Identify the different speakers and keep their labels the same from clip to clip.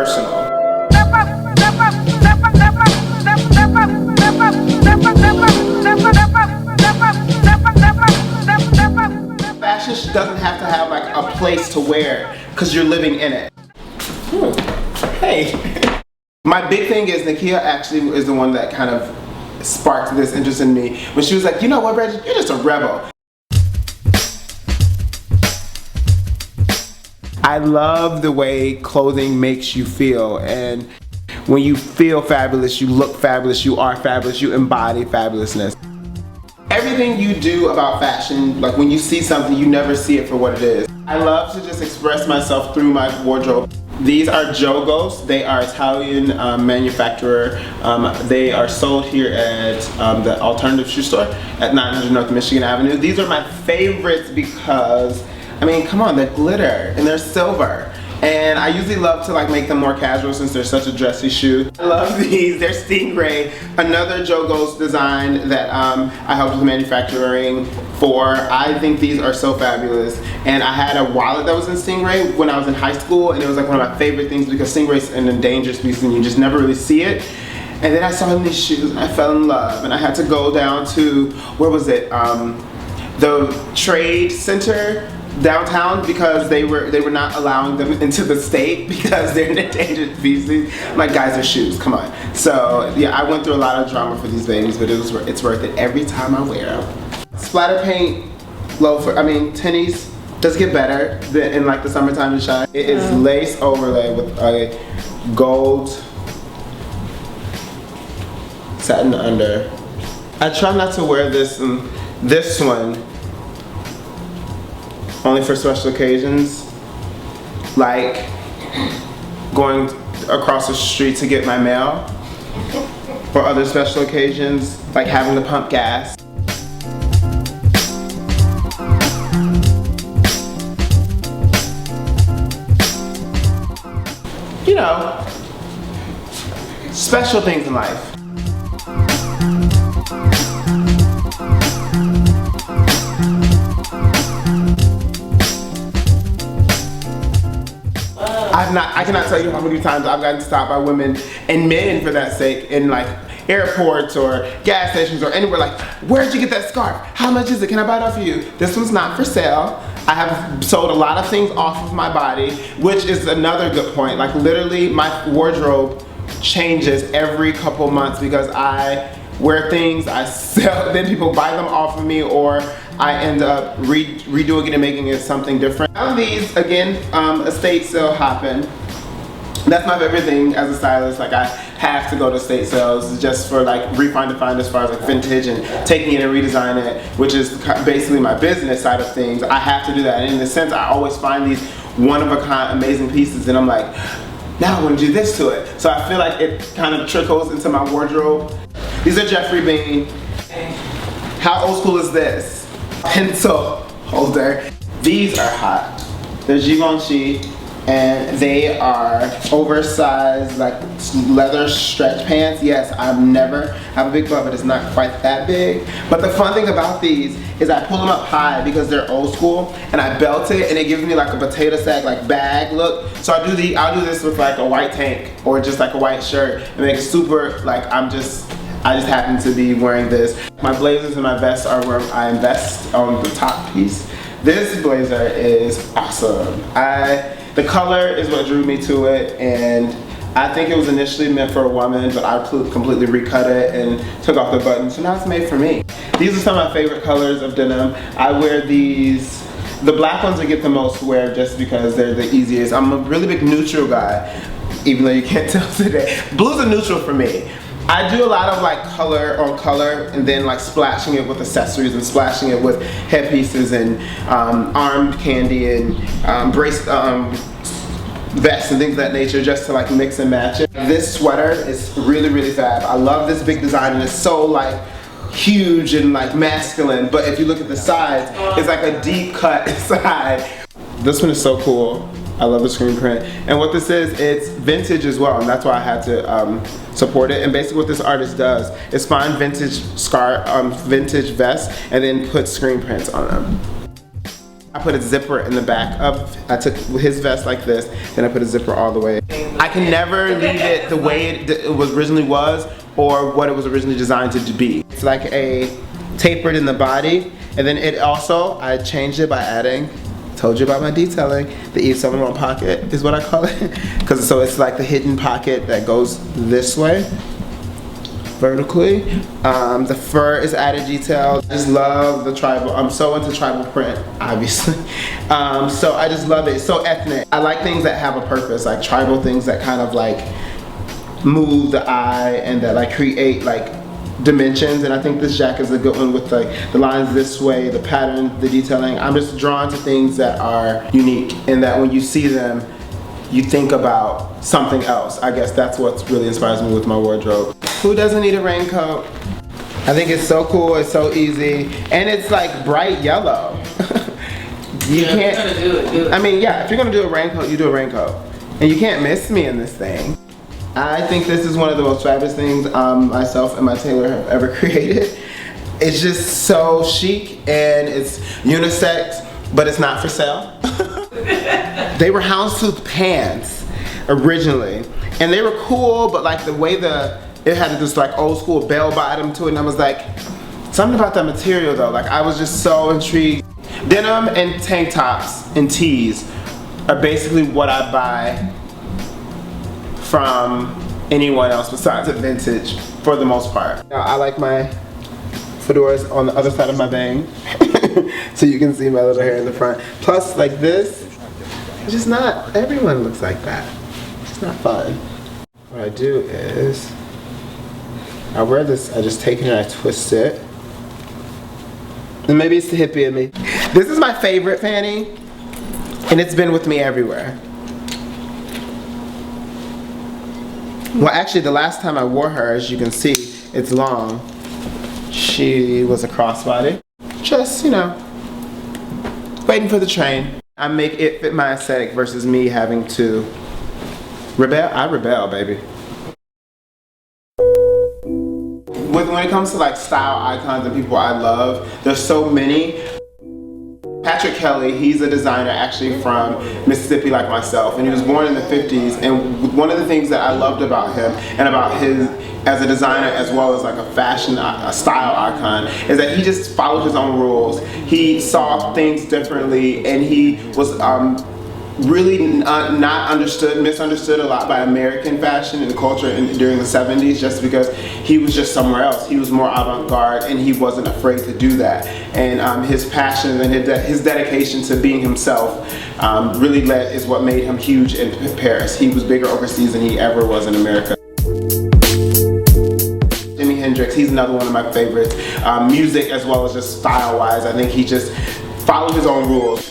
Speaker 1: personal. Fashion doesn't have to have like a place to wear because you're living in it. Hey. My big thing is Nikia actually is the one that kind of sparked this interest in me when she was like, you know what, Reggie, you're just a rebel. I love the way clothing makes you feel, and when you feel fabulous, you look fabulous, you are fabulous, you embody fabulousness. Everything you do about fashion, like when you see something, you never see it for what it is. I love to just express myself through my wardrobe. These are Jogos. They are Italian manufacturer. They are sold here at the alternative shoe store at 900 North Michigan Avenue. These are my favorites because, I mean, come on, they're glitter and they're silver. And I usually love to like make them more casual since they're such a dressy shoe. I love these. They're Stingray, another Jogos design that I helped with manufacturing for. I think these are so fabulous. And I had a wallet that was in Stingray when I was in high school, and it was like one of my favorite things because Stingray's an endangered species and you just never really see it. And then I saw these shoes and I fell in love, and I had to go down to, where was it? The Trade Center downtown because they were not allowing them into the state because they're an endangered species. I'm like, guys, they're shoes, come on. So yeah, I went through a lot of drama for these babies, but it's worth it every time I wear them. Splatter paint, tennies does get better in like the summertime to shine. It is lace overlay with a gold satin under. I try not to wear this one only for special occasions, like going across the street to get my mail, or other special occasions, like having to pump gas. You know, special things in life. I cannot tell you how many times I've gotten stopped by women and men for that sake in like airports or gas stations or anywhere, like, where'd you get that scarf? How much is it? Can I buy it off of you? This one's not for sale. I have sold a lot of things off of my body, which is another good point. Like literally my wardrobe changes every couple months because I wear things, I sell, then people buy them off of me, or I end up redoing it and making it something different. Now these, again, estate sale hopping. That's my favorite thing as a stylist. Like I have to go to estate sales just for like ReFINDefined as far as like vintage and taking it and redesign it, which is basically my business side of things. I have to do that, and in a sense I always find these one-of-a-kind amazing pieces and I'm like, now I want to do this to it. So I feel like it kind of trickles into my wardrobe. These are Jeffrey Bean. How old school is this? Pencil holder. These are hot. They're Givenchy, and they are oversized like leather stretch pants. Yes, I've never have a big butt, but it's not quite that big. But the fun thing about these is I pull them up high because they're old school, and I belt it, and it gives me like a potato sack like bag look. So I'll do this with like a white tank or just like a white shirt and make it super like I just happen to be wearing this. My blazers and my vests are where I invest on the top piece. This blazer is awesome. The color is what drew me to it, and I think it was initially meant for a woman, but I completely recut it and took off the buttons, so now it's made for me. These are some of my favorite colors of denim. I wear these, the black ones I get the most wear just because they're the easiest. I'm a really big neutral guy, even though you can't tell today. Blue's a neutral for me. I do a lot of like color on color and then like splashing it with accessories and splashing it with headpieces and armed candy and vests and things of that nature just to like mix and match it. This sweater is really, really fab. I love this big design, and it's so like huge and like masculine, but if you look at the sides, it's like a deep cut side. This one is so cool. I love the screen print. And what this is, it's vintage as well, and that's why I had to support it. And basically what this artist does is find vintage vintage vests and then put screen prints on them. I put a zipper in the back of, I took his vest like this, then I put a zipper all the way. I can never leave it the way it was originally was or what it was originally designed to be. It's like a tapered in the body, and then it also, I changed it by adding, told you about my detailing, the Yves Saint Laurent pocket is what I call it. Because so it's like the hidden pocket that goes this way, vertically. The fur is added detail. I just love the tribal. I'm so into tribal print, obviously. So I just love it. It's so ethnic. I like things that have a purpose, like tribal things that kind of like move the eye and that like create like dimensions. And I think this jacket is a good one with like the lines this way, the pattern, the detailing. I'm just drawn to things that are unique and that when you see them, you think about something else. I guess that's what really inspires me with my wardrobe. Who doesn't need a raincoat? I think it's so cool, it's so easy, and it's like bright yellow. You can't, if you're gonna do it. I mean, yeah, if you're gonna do a raincoat, you do a raincoat. And you can't miss me in this thing. I think this is one of the most fabulous things myself and my tailor have ever created. It's just so chic and it's unisex, but it's not for sale. They were houndstooth pants originally, and they were cool, but like the way it had this like old school bell bottom to it, and I was like, something about that material though, like I was just so intrigued. Denim and tank tops and tees are basically what I buy from anyone else besides a vintage for the most part. Now, I like my fedoras on the other side of my bang so you can see my little hair in the front. Plus like this, it's just not, everyone looks like that. It's not fun. What I do is, I wear this, I just take it and I twist it. And maybe it's the hippie in me. This is my favorite fanny, and it's been with me everywhere. Well, actually, the last time I wore her, as you can see, it's long. She was a crossbody. Just, you know, waiting for the train. I make it fit my aesthetic versus me having to rebel. I rebel, baby. When it comes to like style icons and people I love, there's so many. Patrick Kelly, he's a designer actually from Mississippi like myself, and he was born in the 50s, and one of the things that I loved about him and about his as a designer as well as like a fashion a style icon is that he just followed his own rules. He saw things differently, and he was really misunderstood a lot by American fashion and culture during the 70s, just because he was just somewhere else. He was more avant-garde and he wasn't afraid to do that. And his passion and his dedication to being himself really is what made him huge in Paris. He was bigger overseas than he ever was in America. Jimi Hendrix, he's another one of my favorites. Music as well as just style-wise, I think he just followed his own rules.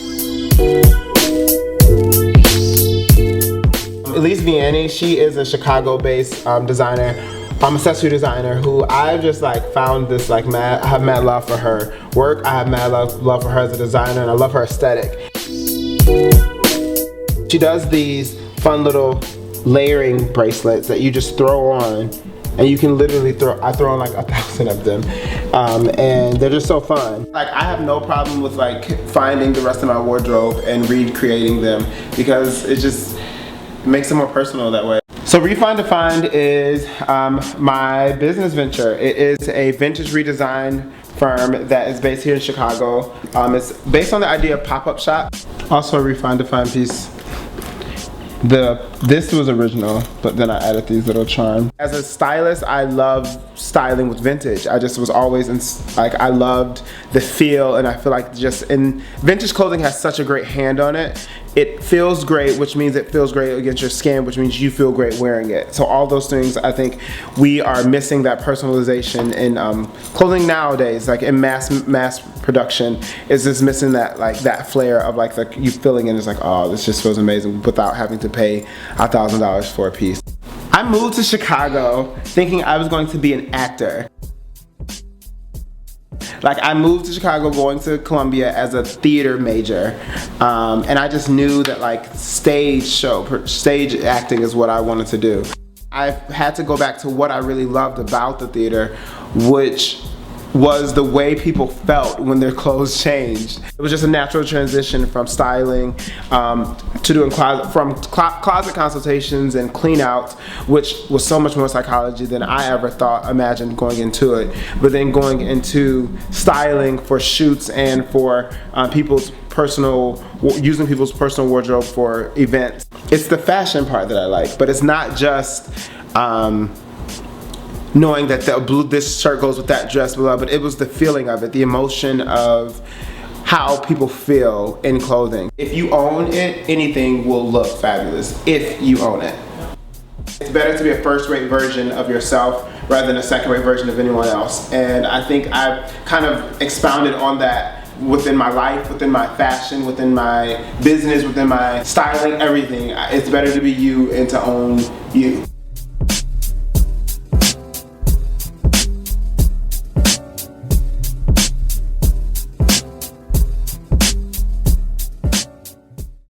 Speaker 1: Elise Vianney, she is a Chicago-based designer, accessory designer who I've just like found this like I have mad love for her work. I have mad love for her as a designer, and I love her aesthetic. She does these fun little layering bracelets that you just throw on, and you can literally I throw on like 1,000 of them, and they're just so fun. Like I have no problem with like finding the rest of my wardrobe and recreating them because it just makes it more personal that way. So ReFINDefined is my business venture. It is a vintage redesign firm that is based here in Chicago. It's based on the idea of pop-up shop. Also a ReFINDefined piece. This was original, but then I added these little charms. As a stylist, I love styling with vintage. I just was always I loved the feel, and I feel like vintage clothing has such a great hand on it. It feels great, which means it feels great against your skin, which means you feel great wearing it. So all those things, I think we are missing that personalization in clothing nowadays, like in mass production, is just missing that flair of like you feeling it. It's like, oh, this just feels amazing without having to pay $1,000 for a piece. I moved to Chicago thinking I was going to be an actor. Like I moved to Chicago going to Columbia as a theater major, and I just knew that like stage acting is what I wanted to do. I had to go back to what I really loved about the theater, which was the way people felt when their clothes changed. It was just a natural transition from styling to doing closet consultations and clean outs, which was so much more psychology than I ever imagined going into it. But then going into styling for shoots and for using people's personal wardrobe for events. It's the fashion part that I like, but it's not just knowing that this shirt goes with that dress, blah, but it was the feeling of it, the emotion of how people feel in clothing. If you own it, anything will look fabulous if you own it. It's better to be a first-rate version of yourself rather than a second-rate version of anyone else. And I think I've kind of expounded on that within my life, within my fashion, within my business, within my styling, everything. It's better to be you and to own you.